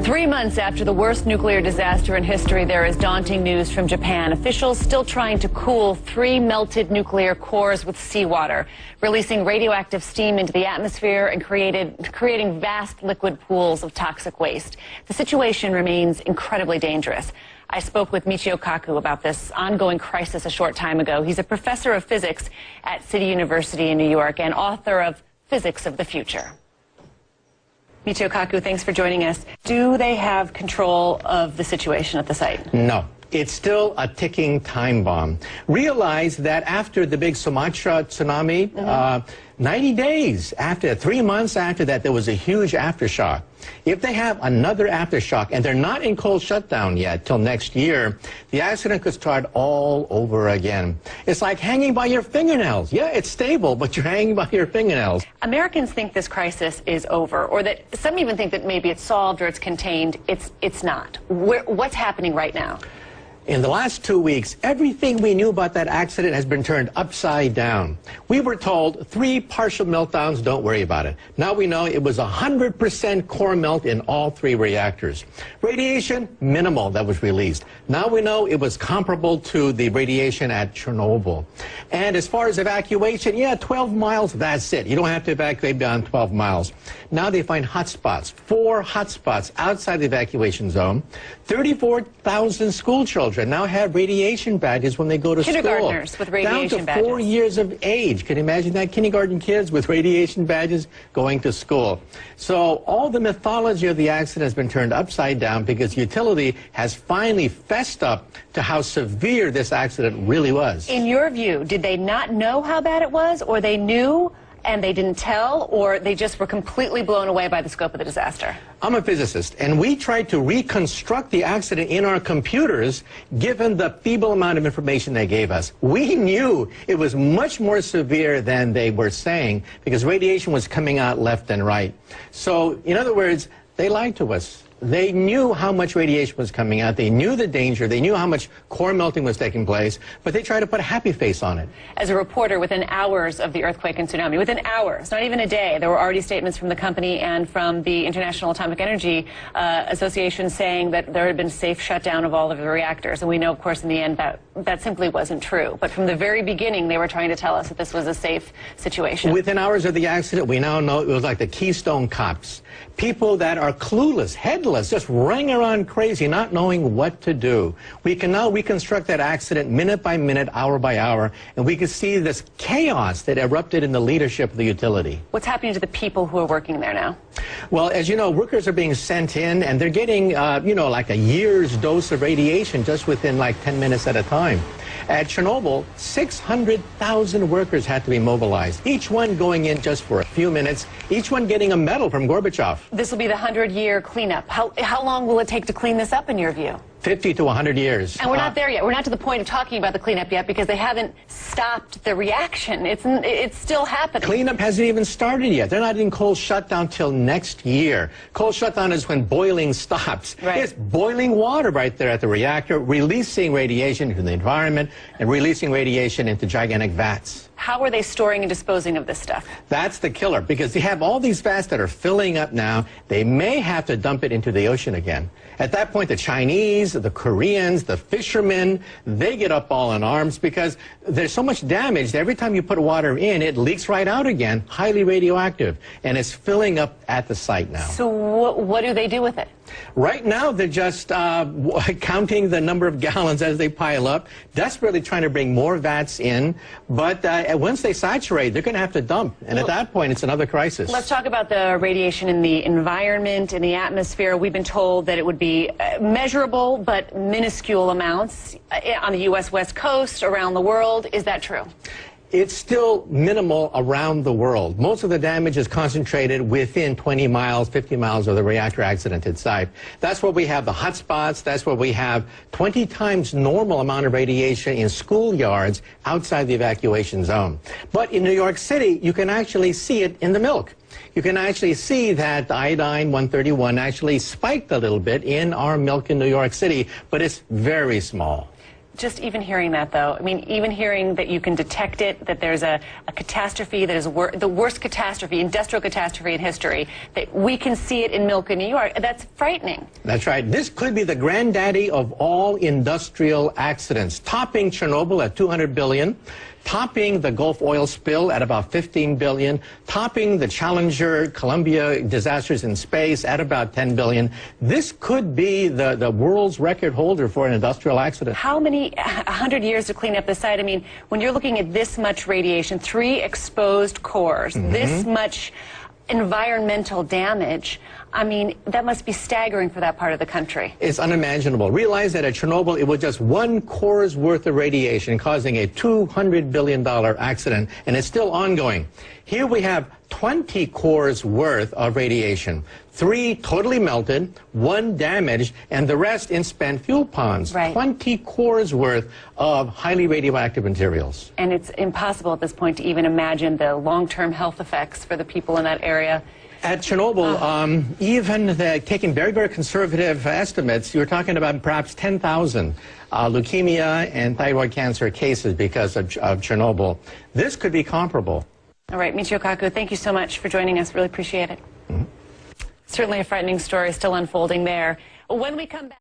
3 months after the worst nuclear disaster in history, there is daunting news from Japan. Officials still trying to cool 3 melted nuclear cores with seawater, releasing radioactive steam into the atmosphere and creating vast liquid pools of toxic waste. The situation remains incredibly dangerous. I spoke with Michio Kaku about this ongoing crisis a short time ago. He's a professor of physics at City University in New York and author of Physics of the Future. Michio Kaku, thanks for joining us. Do they have control of the situation at the site? No. It's still a ticking time bomb. Realize that after the big Sumatra tsunami, 90 days after, 3 months after that, there was a huge aftershock. If they have another aftershock, and they're not in cold shutdown yet till next year, the accident could start all over again. It's like hanging by your fingernails. Yeah, it's stable, but you're hanging by your fingernails. Americans think this crisis is over, or that some even think that maybe it's solved or it's contained. It's not. What's happening right now? In the last 2 weeks, everything we knew about that accident has been turned upside down. We were told 3 partial meltdowns, don't worry about it. Now we know it was 100% core melt in all 3 reactors. Radiation, minimal that was released. Now we know it was comparable to the radiation at Chernobyl. And as far as evacuation, yeah, 12 miles, that's it. You don't have to evacuate beyond 12 miles. Now they find hotspots, 4 hotspots outside the evacuation zone. 34,000 school children now have radiation badges when they go to school. Kindergartners with radiation badges. Down to 4 years of age. Can you imagine that? Kindergarten kids with radiation badges going to school. So all the mythology of the accident has been turned upside down because utility has finally fessed up to how severe this accident really was. In your view, did they not know how bad it was, or they knew and they didn't tell, or they just were completely blown away by the scope of the disaster? I'm a physicist, and we tried to reconstruct the accident in our computers given the feeble amount of information they gave us. We knew it was much more severe than they were saying because radiation was coming out left and right. So, in other words, they lied to us. They knew how much radiation was coming out. They knew the danger. They knew how much core melting was taking place, but they tried to put a happy face on it. As a reporter, within hours of the earthquake and tsunami, within hours, not even a day, there were already statements from the company and from the International Atomic Energy Association saying that there had been safe shutdown of all of the reactors. And we know, of course, in the end that simply wasn't true. But from the very beginning, they were trying to tell us that this was a safe situation. Within hours of the accident, we now know it was like the Keystone Cops. People that are clueless, headless, just running around crazy, not knowing what to do. We can now reconstruct that accident minute by minute, hour by hour, and we can see this chaos that erupted in the leadership of the utility. What's happening to the people who are working there now? Well, as you know, workers are being sent in, and they're getting, you know, like a year's dose of radiation just within like 10 minutes at a time. At Chernobyl, 600,000 workers had to be mobilized, each one going in just for a few minutes, each one getting a medal from Gorbachev. This will be the 100-year cleanup. How long will it take to clean this up, in your view? 50 to 100 years. And we're not there yet. We're not to the point of talking about the cleanup yet because they haven't stopped the reaction. It's still happening. Cleanup hasn't even started yet. They're not in cold shutdown till next year. Cold shutdown is when boiling stops. Right. It's boiling water right there at the reactor, releasing radiation into the environment and releasing radiation into gigantic vats. How are they storing and disposing of this stuff? That's the killer, because they have all these vats that are filling up now. They may have to dump it into the ocean again. At that point, the Chinese, the Koreans, the fishermen, they get up all in arms because there's so much damage that every time you put water in, it leaks right out again, highly radioactive, and it's filling up at the site now. So what do they do with it? Right now, they're just counting the number of gallons as they pile up, desperately trying to bring more vats in. But once they saturate, they're going to have to dump. And at that point, it's another crisis. Let's talk about the radiation in the environment, in the atmosphere. We've been told that it would be measurable but minuscule amounts on the U.S. West Coast, around the world. Is that true? It's still minimal around the world. Most of the damage is concentrated within 20 miles, 50 miles of the reactor accidented site. That's where we have the hot spots. That's where we have 20 times normal amount of radiation in schoolyards outside the evacuation zone. But in New York City, you can actually see it in the milk. You can actually see that the iodine 131 actually spiked a little bit in our milk in New York City, but it's very small. Just even hearing that, though, I mean, even hearing that you can detect it, that there's a catastrophe that is the worst catastrophe, industrial catastrophe in history, that we can see it in milk in New York, that's frightening. That's right. This could be the granddaddy of all industrial accidents, topping Chernobyl at 200 billion, topping the Gulf oil spill at about 15 billion, topping the Challenger Columbia disasters in space at about 10 billion. This could be the world's record holder for an industrial accident. How many 100 years to clean up the site? I mean, when you're looking at this much radiation, 3 exposed cores, this much environmental damage, I mean, that must be staggering for that part of the country. It's unimaginable. Realize that at Chernobyl, it was just 1 core's worth of radiation causing a $200 billion accident, and it's still ongoing. Here we have 20 cores worth of radiation. 3 totally melted, 1 damaged, and the rest in spent fuel ponds. Right. 20 cores worth of highly radioactive materials. And it's impossible at this point to even imagine the long-term health effects for the people in that area. At Chernobyl, even taking very, very conservative estimates, you're talking about perhaps 10,000 leukemia and thyroid cancer cases because of Chernobyl. This could be comparable. All right, Michio Kaku, thank you so much for joining us. Really appreciate it. Certainly a frightening story still unfolding there. When we come back...